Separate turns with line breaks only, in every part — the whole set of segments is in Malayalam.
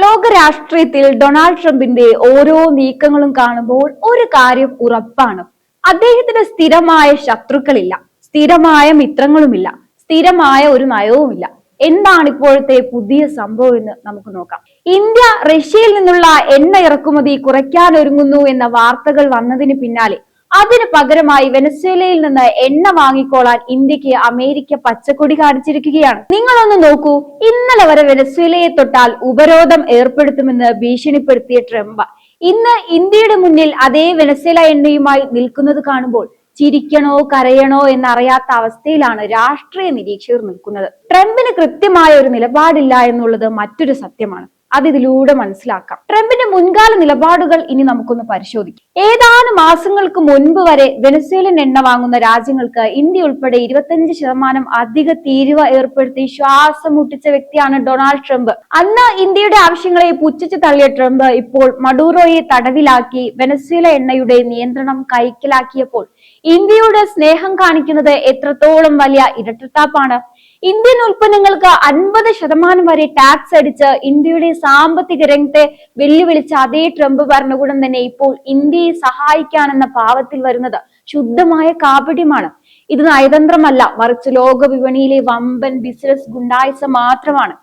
ലോക രാഷ്ട്രീയത്തിൽ ഡൊണാൾഡ് ട്രംപിന്റെ ഓരോ നീക്കങ്ങളും കാണുമ്പോൾ ഒരു കാര്യം ഉറപ്പാണ്. അദ്ദേഹത്തിന് സ്ഥിരമായ ശത്രുക്കളില്ല, സ്ഥിരമായ മിത്രങ്ങളുമില്ല, സ്ഥിരമായ ഒരു നയവുമില്ല. എന്താണ് ഇപ്പോഴത്തെ പുതിയ സംഭവം എന്ന് നമുക്ക് നോക്കാം. ഇന്ത്യ റഷ്യയിൽ നിന്നുള്ള എണ്ണ ഇറക്കുമതി കുറയ്ക്കാൻ ഒരുങ്ങുന്നു എന്ന വാർത്തകൾ വന്നതിന് പിന്നാലെ അതിന് പകരമായി വെനസ്വേലയിൽ നിന്ന് എണ്ണ വാങ്ങിക്കോളാൻ ഇന്ത്യക്ക് അമേരിക്ക പച്ചക്കൊടി കാണിച്ചിരിക്കുകയാണ്. നിങ്ങളൊന്ന് നോക്കൂ, ഇന്നലെ വരെ വെനസ്വേലയെ തൊട്ടാൽ ഉപരോധം ഏർപ്പെടുത്തുമെന്ന് ഭീഷണിപ്പെടുത്തിയ ട്രംപ് ഇന്ന് ഇന്ത്യയുടെ മുന്നിൽ അതേ വെനസ്വേല എണ്ണയുമായി നിൽക്കുന്നത് കാണുമ്പോൾ ചിരിക്കണോ കരയണോ എന്നറിയാത്ത അവസ്ഥയിലാണ് രാഷ്ട്രീയ നിരീക്ഷകർ നിൽക്കുന്നത്. ട്രംപിന് കൃത്യമായ ഒരു നിലപാടില്ല എന്നുള്ളത് മറ്റൊരു സത്യമാണ്. അത് ഇതിലൂടെ മനസ്സിലാക്കാം. ട്രംപിന്റെ മുൻകാല നിലപാടുകൾ ഇനി നമുക്കൊന്ന് പരിശോധിക്കാം. ഏതാനും മാസങ്ങൾക്ക് മുൻപ് വരെ വെനസ്വേലൻ എണ്ണ വാങ്ങുന്ന രാജ്യങ്ങൾക്ക് ഇന്ത്യ ഉൾപ്പെടെ 25% അധിക തീരുവ ഏർപ്പെടുത്തി ശ്വാസം മുട്ടിച്ച വ്യക്തിയാണ് ഡൊണാൾഡ് ട്രംപ്. അന്ന് ഇന്ത്യയുടെ ആവശ്യങ്ങളെ പുച്ഛിച്ചു തള്ളിയ ട്രംപ് ഇപ്പോൾ മഡൂറോയെ തടവിലാക്കി വെനസ്വേല എണ്ണയുടെ നിയന്ത്രണം കൈക്കലാക്കിയപ്പോൾ ഇന്ത്യയുടെ സ്നേഹം കാണിക്കുന്നത് എത്രത്തോളം വലിയ ഇരട്ടത്താപ്പാണ്. ഇന്ത്യൻ ഉൽപ്പന്നങ്ങൾക്ക് 50% വരെ ടാക്സ് അടിച്ച് ഇന്ത്യയുടെ സാമ്പത്തിക രംഗത്തെ വെല്ലുവിളിച്ച അതേ ട്രംപ് ഭരണകൂടം തന്നെ ഇപ്പോൾ ഇന്ത്യയെ സഹായിക്കാനെന്ന ഭാവത്തിൽ വരുന്നത് ശുദ്ധമായ കാപട്യമാണ്. ഇത് നയതന്ത്രമല്ല, മറിച്ച് ലോക വിപണിയിലെ വമ്പൻ ബിസിനസ് ഗുണ്ടായിസം മാത്രമാണ്.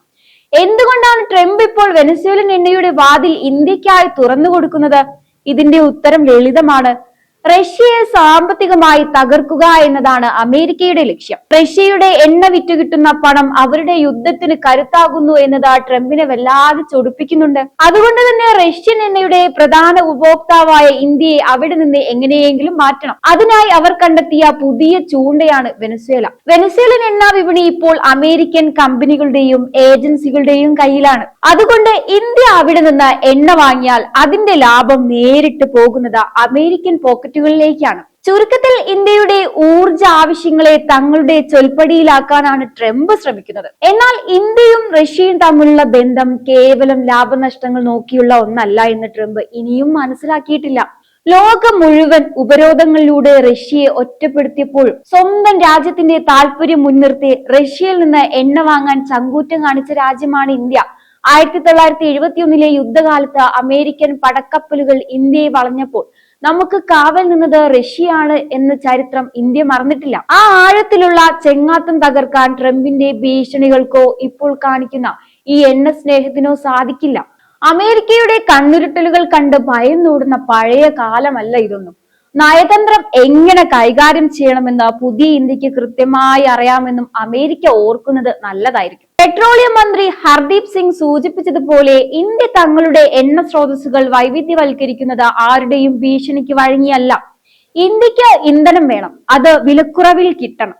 എന്തുകൊണ്ടാണ് ട്രംപ് ഇപ്പോൾ വെനസ്വേലൻ എണ്ണയുടെ വാതിൽ ഇന്ത്യക്കായി തുറന്നു കൊടുക്കുന്നത്? ഇതിന്റെ ഉത്തരം ലളിതമാണ്. റഷ്യയെ സാമ്പത്തികമായി തകർക്കുക എന്നതാണ് അമേരിക്കയുടെ ലക്ഷ്യം. റഷ്യയുടെ എണ്ണ വിറ്റുകിട്ടുന്ന പണം അവരുടെ യുദ്ധത്തിന് കരുത്താകുന്നു എന്നത് ട്രംപിനെ വല്ലാതെ ചൊടിപ്പിക്കുന്നുണ്ട്. അതുകൊണ്ട് തന്നെ റഷ്യൻ എണ്ണയുടെ പ്രധാന ഉപഭോക്താവായ ഇന്ത്യയെ അവിടെ നിന്ന് എങ്ങനെയെങ്കിലും മാറ്റണം. അതിനായി അവർ കണ്ടെത്തിയ പുതിയ ചൂണ്ടയാണ് വെനസ്വേല. വെനസ്വേലൻ എണ്ണ വിപണി ഇപ്പോൾ അമേരിക്കൻ കമ്പനികളുടെയും ഏജൻസികളുടെയും കയ്യിലാണ്. അതുകൊണ്ട് ഇന്ത്യ അവിടെ നിന്ന് എണ്ണ വാങ്ങിയാൽ അതിന്റെ ലാഭം നേരിട്ട് പോകുന്നത് അമേരിക്കൻ പോക്കറ്റുകളിലേക്കാണ്. ചുരുക്കത്തിൽ ഇന്ത്യയുടെ ഊർജ ആവശ്യങ്ങളെ തങ്ങളുടെ ചൊൽപ്പടിയിലാക്കാനാണ് ട്രംപ് ശ്രമിക്കുന്നത്. എന്നാൽ ഇന്ത്യയും റഷ്യയും തമ്മിലുള്ള ബന്ധം കേവലം ലാഭനഷ്ടങ്ങൾ നോക്കിയുള്ള ഒന്നല്ല എന്ന് ട്രംപ് ഇനിയും മനസ്സിലാക്കിയിട്ടില്ല. ലോകം മുഴുവൻ ഉപരോധങ്ങളിലൂടെ റഷ്യയെ ഒറ്റപ്പെടുത്തിയപ്പോഴും സ്വന്തം രാജ്യത്തിന്റെ താല്പര്യം മുൻനിർത്തി റഷ്യയിൽ നിന്ന് എണ്ണ വാങ്ങാൻ ചങ്കൂറ്റം കാണിച്ച രാജ്യമാണ് ഇന്ത്യ. 1971 യുദ്ധകാലത്ത് അമേരിക്കൻ പടക്കപ്പലുകൾ ഇന്ത്യയെ വളഞ്ഞപ്പോൾ നമുക്ക് കാവൽ നിന്നത് റഷ്യയാണ് എന്ന ചരിത്രം ഇന്ത്യ മറന്നിട്ടില്ല. ആ ആഴത്തിലുള്ള ചെങ്ങാത്തം തകർക്കാൻ ട്രംപിന്റെ ഭീഷണികൾക്കോ ഇപ്പോൾ കാണിക്കുന്ന ഈ എണ്ണ സ്നേഹത്തിനോ സാധിക്കില്ല. അമേരിക്കയുടെ കണ്ണുരുട്ടലുകൾ കണ്ട് ഭയന്നോടുന്ന പഴയ കാലമല്ല ഇതൊന്നും. നയതന്ത്രം എങ്ങനെ കൈകാര്യം ചെയ്യണമെന്ന് പുതിയ ഇന്ത്യക്ക് കൃത്യമായി അറിയാമെന്നും അമേരിക്ക ഓർക്കുന്നത് നല്ലതായിരിക്കും. പെട്രോളിയം മന്ത്രി ഹർദീപ് സിംഗ് സൂചിപ്പിച്ചതുപോലെ ഇന്ത്യ തങ്ങളുടെ എണ്ണ സ്രോതസ്സുകൾ വൈവിധ്യവൽക്കരിക്കുന്നത് ആരുടെയും ഭീഷണിക്ക് വഴങ്ങിയല്ല. ഇന്ത്യക്ക് ഇന്ധനം വേണം, അത് വിലക്കുറവിൽ കിട്ടണം.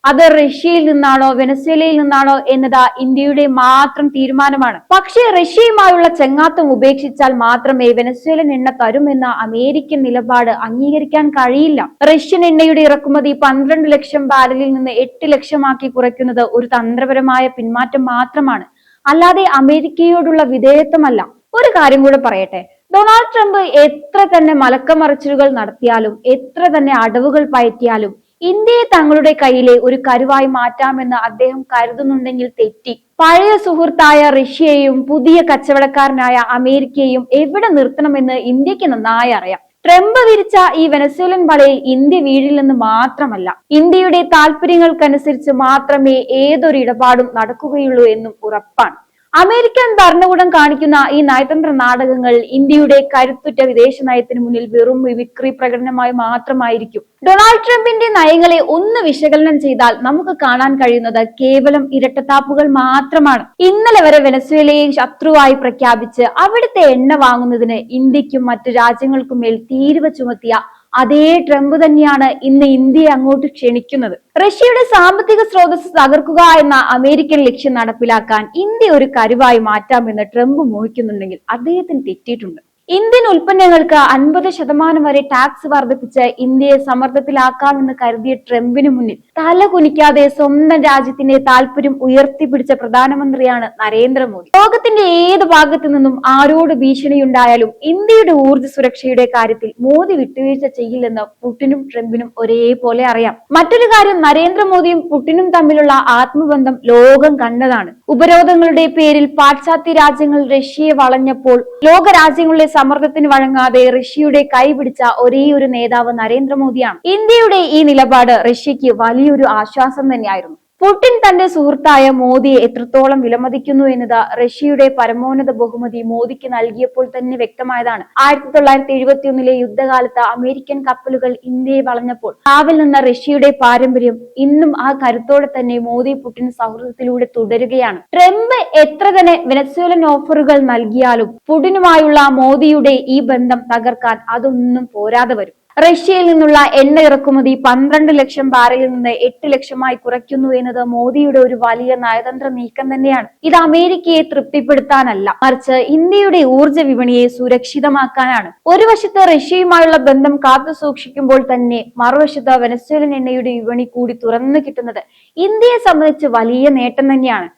അത് റഷ്യയിൽ നിന്നാണോ വെനസ്വേലയിൽ നിന്നാണോ എന്നത് ഇന്ത്യയുടെ മാത്രം തീരുമാനമാണ്. പക്ഷേ റഷ്യയുമായുള്ള ചെങ്ങാത്തം ഉപേക്ഷിച്ചാൽ മാത്രമേ വെനസ്വേലൻ എണ്ണ തരുമെന്ന അമേരിക്കൻ നിലപാട് അംഗീകരിക്കാൻ കഴിയില്ല. റഷ്യൻ എണ്ണയുടെ ഇറക്കുമതി 12 ലക്ഷം ബാരലിൽ നിന്ന് 8 ലക്ഷമാക്കി കുറയ്ക്കുന്നത് ഒരു തന്ത്രപരമായ പിന്മാറ്റം മാത്രമാണ്, അല്ലാതെ അമേരിക്കയോടുള്ള വിധേയത്വമല്ല. ഒരു കാര്യം കൂടെ പറയട്ടെ, ഡൊണാൾഡ് ട്രംപ് എത്ര തന്നെ മലക്കമറിച്ചിലുകൾ നടത്തിയാലും എത്ര തന്നെ അടവുകൾ പയറ്റിയാലും ഇന്ത്യയെ തങ്ങളുടെ കയ്യിലെ ഒരു കരുവായി മാറ്റാമെന്ന് അദ്ദേഹം കരുതുന്നുണ്ടെങ്കിൽ തെറ്റി. പഴയ സുഹൃത്തായ റഷ്യയെയും പുതിയ കച്ചവടക്കാരനായ അമേരിക്കയെയും എവിടെ നിർത്തണമെന്ന് ഇന്ത്യക്ക് നന്നായി അറിയാം. ട്രംപ് വിരിച്ച ഈ വെനസ്വേലൻ വലയിൽ ഇന്ത്യ വീഴില്ലെന്ന് മാത്രമല്ല, ഇന്ത്യയുടെ താല്പര്യങ്ങൾക്കനുസരിച്ച് മാത്രമേ ഏതൊരു ഇടപാടും നടക്കുകയുള്ളൂ എന്നും ഉറപ്പാണ്. അമേരിക്കൻ ഭരണകൂടം കാണിക്കുന്ന ഈ നയതന്ത്ര നാടകങ്ങൾ ഇന്ത്യയുടെ കരുത്തുറ്റ വിദേശ നയത്തിന് മുന്നിൽ വെറും വിക്രി പ്രകടനമായി മാത്രമായിരിക്കും. ഡൊണാൾഡ് ട്രംപിന്റെ നയങ്ങളെ ഒന്ന് വിശകലനം ചെയ്താൽ നമുക്ക് കാണാൻ കഴിയുന്നത് കേവലം ഇരട്ടത്താപ്പുകൾ മാത്രമാണ്. ഇന്നലെ വരെ വെനസ്വേലയെ ശത്രുവായി പ്രഖ്യാപിച്ച് അവിടുത്തെ എണ്ണ വാങ്ങുന്നതിന് ഇന്ത്യക്കും മറ്റു രാജ്യങ്ങൾക്കും മേൽ തീരുവ ചുമത്തിയ അതേ ട്രംപ് തന്നെയാണ് ഇന്ന് ഇന്ത്യയെ അങ്ങോട്ട് ക്ഷണിക്കുന്നത്. റഷ്യയുടെ സാമ്പത്തിക സ്രോതസ് തകർക്കുക എന്ന അമേരിക്കൻ ലക്ഷ്യം നടപ്പിലാക്കാൻ ഇന്ത്യ ഒരു കരുവായി മാറ്റാമെന്ന് ട്രംപ് മോഹിക്കുന്നുണ്ടെങ്കിൽ അദ്ദേഹത്തിന് തെറ്റിയിട്ടുണ്ട്. ഇന്ത്യൻ ഉൽപ്പന്നങ്ങൾക്ക് 50% വരെ ടാക്സ് വർദ്ധിപ്പിച്ച് ഇന്ത്യയെ സമ്മർദ്ദത്തിലാക്കാമെന്ന് കരുതിയ ട്രംപിന് മുന്നിൽ തല കുനിക്കാതെ സ്വന്തം രാജ്യത്തിന്റെ താല്പര്യം ഉയർത്തിപ്പിടിച്ച പ്രധാനമന്ത്രിയാണ് നരേന്ദ്രമോദി. ലോകത്തിന്റെ ഏത് ഭാഗത്തു നിന്നും ആരോട് ഭീഷണിയുണ്ടായാലും ഇന്ത്യയുടെ ഊർജ്ജ സുരക്ഷയുടെ കാര്യത്തിൽ മോദി വിട്ടുവീഴ്ച ചെയ്യില്ലെന്ന് പുടിനും ട്രംപിനും ഒരേപോലെ അറിയാം. മറ്റൊരു കാര്യം, നരേന്ദ്രമോദിയും പുടിനും തമ്മിലുള്ള ആത്മബന്ധം ലോകം കണ്ടതാണ്. ഉപരോധങ്ങളുടെ പേരിൽ പാശ്ചാത്യ രാജ്യങ്ങൾ റഷ്യയെ വളഞ്ഞപ്പോൾ ലോകരാജ്യങ്ങളുടെ സമ്മർദ്ദത്തിന് വഴങ്ങാതെ റഷ്യയുടെ കൈപിടിച്ച ഒരേയൊരു നേതാവ് നരേന്ദ്രമോദിയാണ്. ഇന്ത്യയുടെ ഈ നിലപാട് റഷ്യക്ക് വലിയൊരു ആശ്വാസം തന്നെയായിരുന്നു. പുടിൻ തന്റെ സുഹൃത്തായ മോദിയെ എത്രത്തോളം വിലമതിക്കുന്നു എന്നത് റഷ്യയുടെ പരമോന്നത ബഹുമതി മോദിക്ക് നൽകിയപ്പോൾ തന്നെ വ്യക്തമായതാണ്. 1971 യുദ്ധകാലത്ത് അമേരിക്കൻ കപ്പലുകൾ ഇന്ത്യയെ വളഞ്ഞപ്പോൾ കാവൽ നിന്ന റഷ്യയുടെ പാരമ്പര്യം ഇന്നും ആ കരുത്തോടെ തന്നെ മോദി പുടിൻ സൗഹൃദത്തിലൂടെ തുടരുകയാണ്. ട്രംപ് എത്ര തന്നെ വെനസ്വേലൻ ഓഫറുകൾ നൽകിയാലും പുടിനുമായുള്ള മോദിയുടെ ഈ ബന്ധം തകർക്കാൻ അതൊന്നും പോരാതെ വരും. റഷ്യയിൽ നിന്നുള്ള എണ്ണ ഇറക്കുമതി 12 ലക്ഷം ബാരലിൽ നിന്ന് 8 ലക്ഷമായി കുറയ്ക്കുന്നു എന്നത് മോദിയുടെ ഒരു വലിയ നയതന്ത്ര നീക്കം തന്നെയാണ്. ഇത് അമേരിക്കയെ തൃപ്തിപ്പെടുത്താനല്ല, മറിച്ച് ഇന്ത്യയുടെ ഊർജ്ജ വിപണിയെ സുരക്ഷിതമാക്കാനാണ്. ഒരു വശത്ത് റഷ്യയുമായുള്ള ബന്ധം കാത്തു സൂക്ഷിക്കുമ്പോൾ തന്നെ മറുവശത്ത് വെനസ്വേലൻ എണ്ണയുടെ വിപണി കൂടി തുറന്നു കിട്ടുന്നത് ഇന്ത്യയെ സംബന്ധിച്ച് വലിയ നേട്ടം തന്നെയാണ്.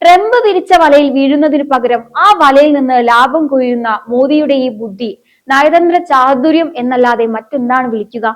ട്രംപ് വിരിച്ച വലയിൽ വീഴുന്നതിനു പകരം ആ വലയിൽ നിന്ന് ലാഭം കൊയ്യുന്ന മോദിയുടെ ഈ ബുദ്ധി നയതന്ത്ര ചാതുര്യം എന്നല്ലാതെ മറ്റെന്താണ് വിളിക്കുക?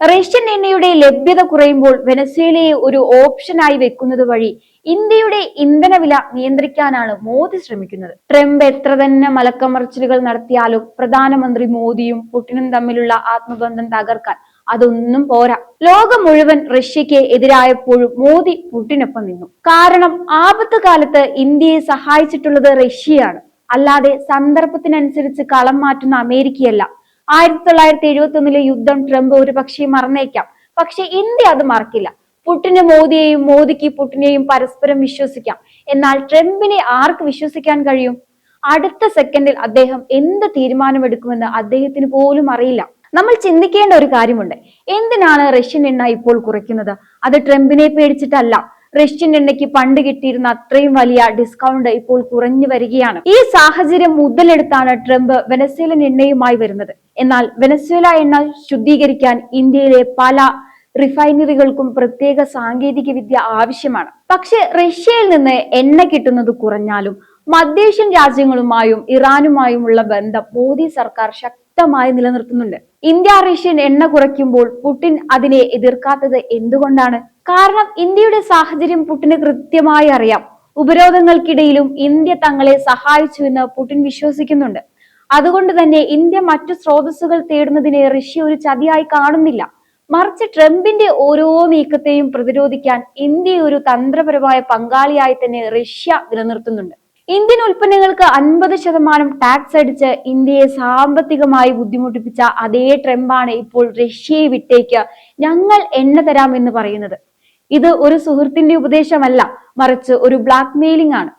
റഷ്യൻ എണ്ണയുടെ ലഭ്യത കുറയുമ്പോൾ വെനസ്വേലയെ ഒരു ഓപ്ഷനായി വെക്കുന്നത് വഴി ഇന്ത്യയുടെ ഇന്ധനവില നിയന്ത്രിക്കാനാണ് മോദി ശ്രമിക്കുന്നത്. ട്രംപ് എത്ര തന്നെ മലക്കമറിച്ചിലുകൾ നടത്തിയാലും പ്രധാനമന്ത്രി മോദിയും പുടിനും തമ്മിലുള്ള ആത്മബന്ധം തകർക്കാൻ അതൊന്നും പോരാ. ലോകം മുഴുവൻ റഷ്യക്ക് എതിരായപ്പോഴും മോദി പുടിനൊപ്പം നിന്നു. കാരണം ആപത്ത് കാലത്ത് ഇന്ത്യയെ സഹായിച്ചിട്ടുള്ളത് റഷ്യയാണ്, അല്ലാതെ സന്ദർഭത്തിനനുസരിച്ച് കളം മാറ്റുന്ന അമേരിക്കയല്ല. 1971 യുദ്ധം ട്രംപ് ഒരു പക്ഷേ മറന്നേക്കാം, പക്ഷെ ഇന്ത്യ അത് മറക്കില്ല. പുടിന് മോദിയെയും മോദിക്ക് പുടിനെയും പരസ്പരം വിശ്വസിക്കാം. എന്നാൽ ട്രംപിനെ ആർക്ക് വിശ്വസിക്കാൻ കഴിയും? അടുത്ത സെക്കൻഡിൽ അദ്ദേഹം എന്ത് തീരുമാനമെടുക്കുമെന്ന് അദ്ദേഹത്തിന് പോലും അറിയില്ല. നമ്മൾ ചിന്തിക്കേണ്ട ഒരു കാര്യമുണ്ട്. എന്തിനാണ് റഷ്യൻ എണ്ണ ഇപ്പോൾ കുറയ്ക്കുന്നത്? അത് ട്രംപിനെ പേടിച്ചിട്ടല്ല. റഷ്യൻ എണ്ണയ്ക്ക് പണ്ട് കിട്ടിയിരുന്ന അത്രയും വലിയ ഡിസ്കൗണ്ട് ഇപ്പോൾ കുറഞ്ഞു വരികയാണ്. ഈ സാഹചര്യം മുതലെടുത്താണ് ട്രംപ് വെനസ്വേലൻ എണ്ണയുമായി വരുന്നത്. എന്നാൽ വെനസ്വേല എണ്ണ ശുദ്ധീകരിക്കാൻ ഇന്ത്യയിലെ പല റിഫൈനറികൾക്കും പ്രത്യേക സാങ്കേതിക വിദ്യ ആവശ്യമാണ്. പക്ഷെ റഷ്യയിൽ നിന്ന് എണ്ണ കിട്ടുന്നത് കുറഞ്ഞാലും മധ്യേഷ്യൻ രാജ്യങ്ങളുമായും ഇറാനുമായുമുള്ള ബന്ധം മോദി സർക്കാർ ശക്തമായി നിലനിർത്തുന്നുണ്ട്. ഇന്ത്യ റഷ്യൻ എണ്ണ കുറയ്ക്കുമ്പോൾ പുടിൻ അതിനെ എതിർക്കാത്തത് എന്തുകൊണ്ടാണ്? കാരണം ഇന്ത്യയുടെ സാഹചര്യം പുടിന് കൃത്യമായി അറിയാം. ഉപരോധങ്ങൾക്കിടയിലും ഇന്ത്യ തങ്ങളെ സഹായിച്ചുവെന്ന് പുടിൻ വിശ്വസിക്കുന്നുണ്ട്. അതുകൊണ്ട് തന്നെ ഇന്ത്യ മറ്റു സ്രോതസ്സുകൾ തേടുന്നതിനെ റഷ്യ ഒരു ചതിയായി കാണുന്നില്ല. മറിച്ച് ട്രംപിന്റെ ഓരോ നീക്കത്തെയും പ്രതിരോധിക്കാൻ ഇന്ത്യയെ ഒരു തന്ത്രപരമായ പങ്കാളിയായി തന്നെ റഷ്യ നിലനിർത്തുന്നുണ്ട്. ഇന്ത്യൻ ഉൽപ്പന്നങ്ങൾക്ക് 50% ടാക്സ് അടിച്ച് ഇന്ത്യയെ സാമ്പത്തികമായി ബുദ്ധിമുട്ടിപ്പിച്ച അതേ ട്രംപാണ് ഇപ്പോൾ റഷ്യയെ വിട്ടേക്ക് ഞങ്ങൾ എണ്ണ തരാമെന്ന് പറയുന്നത്. ഇത് ഒരു സുഹൃത്തിന്റെ ഉപദേശമല്ല, മറിച്ച് ഒരു ബ്ലാക്ക് മെയിലിംഗ് ആണ്.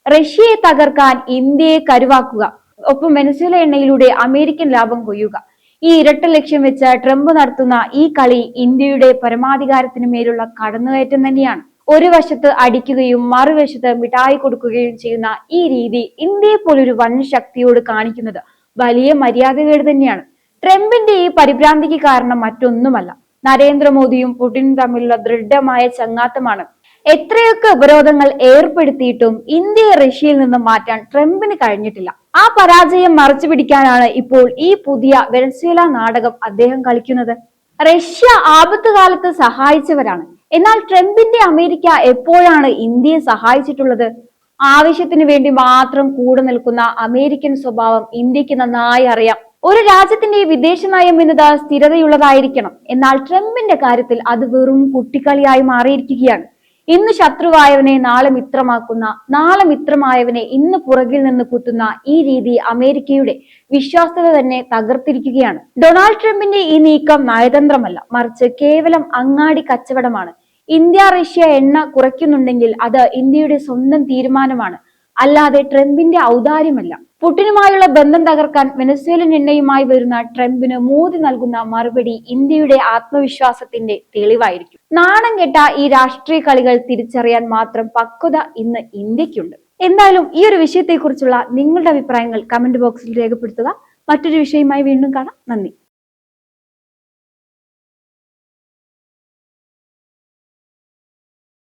റഷ്യയെ തകർക്കാൻ ഇന്ത്യയെ കരുവാക്കുക, ഒപ്പം വെനസ്വേല എണ്ണയിലൂടെ അമേരിക്കൻ ലാഭം കൊയ്യുക. ഈ ഇരട്ട ലക്ഷ്യം വെച്ച് ട്രംപ് നടത്തുന്ന ഈ കളി ഇന്ത്യയുടെ പരമാധികാരത്തിന് മേലുള്ള കടന്നുകയറ്റം തന്നെയാണ്. ഒരു വശത്ത് അടിക്കുകയും മറുവശത്ത് മിഠായി കൊടുക്കുകയും ചെയ്യുന്ന ഈ രീതി ഇന്ത്യയെ പോലൊരു വൻ ശക്തിയോട് കാണിക്കുന്നത് വലിയ മര്യാദകേട് തന്നെയാണ്. ട്രംപിന്റെ ഈ പരിഭ്രാന്തിക്ക് കാരണം മറ്റൊന്നുമല്ല, നരേന്ദ്രമോദിയും പുടിനും തമ്മിലുള്ള ദൃഢമായ ചങ്ങാത്തമാണ്. എത്രയൊക്കെ ഉപരോധങ്ങൾ ഏർപ്പെടുത്തിയിട്ടും ഇന്ത്യയെ റഷ്യയിൽ നിന്ന് മാറ്റാൻ ട്രംപിന് കഴിഞ്ഞിട്ടില്ല. ആ പരാജയം മറച്ചു പിടിക്കാനാണ് ഇപ്പോൾ ഈ പുതിയ വെനസ്വേല നാടകം അദ്ദേഹം കളിക്കുന്നത്. റഷ്യ ആപത്ത് കാലത്ത് സഹായിച്ചവരാണ്. എന്നാൽ ട്രംപിന്റെ അമേരിക്ക എപ്പോഴാണ് ഇന്ത്യയെ സഹായിച്ചിട്ടുള്ളത്? ആവശ്യത്തിന് വേണ്ടി മാത്രം കൂടെ നിൽക്കുന്ന അമേരിക്കൻ സ്വഭാവം ഇന്ത്യക്ക് നന്നായി അറിയാം. ഒരു രാജ്യത്തിന്റെ വിദേശ നയം എന്നത് സ്ഥിരതയുള്ളതായിരിക്കണം. എന്നാൽ ട്രംപിന്റെ കാര്യത്തിൽ അത് വെറും കുട്ടിക്കളിയായി മാറിയിരിക്കുകയാണ്. ഇന്ന് ശത്രുവായവനെ നാളെ മിത്രമാക്കുന്ന, നാളെ മിത്രമായവനെ ഇന്ന് പുറകിൽ നിന്ന് കുത്തുന്ന ഈ രീതി അമേരിക്കയുടെ വിശ്വാസ്യത തന്നെ തകർത്തിരിക്കുകയാണ്. ഡൊണാൾഡ് ട്രംപിന്റെ ഈ നീക്കം നയതന്ത്രമല്ല, മറിച്ച് കേവലം അങ്ങാടി കച്ചവടമാണ്. ഇന്ത്യ റഷ്യ എണ്ണ കുറയ്ക്കുന്നുണ്ടെങ്കിൽ അത് ഇന്ത്യയുടെ സ്വന്തം തീരുമാനമാണ്, അല്ലാതെ ട്രംപിന്റെ ഔദാര്യമല്ല. പുടിനുമായുള്ള ബന്ധം തകർക്കാൻ വെനസ്വേലൻ എണ്ണയുമായി വരുന്ന ട്രംപിന് മോദി നൽകുന്ന മറുപടി ഇന്ത്യയുടെ ആത്മവിശ്വാസത്തിന്റെ തെളിവായിരിക്കും. നാണം കെട്ട ഈ രാഷ്ട്രീയ കളികൾ തിരിച്ചറിയാൻ മാത്രം പക്വത ഇന്ന് ഇന്ത്യക്കുണ്ട്. എന്തായാലും ഈ ഒരു വിഷയത്തെക്കുറിച്ചുള്ള നിങ്ങളുടെ അഭിപ്രായങ്ങൾ കമന്റ് ബോക്സിൽ രേഖപ്പെടുത്തുക. മറ്റൊരു വിഷയവുമായി വീണ്ടും കാണാം. നന്ദി.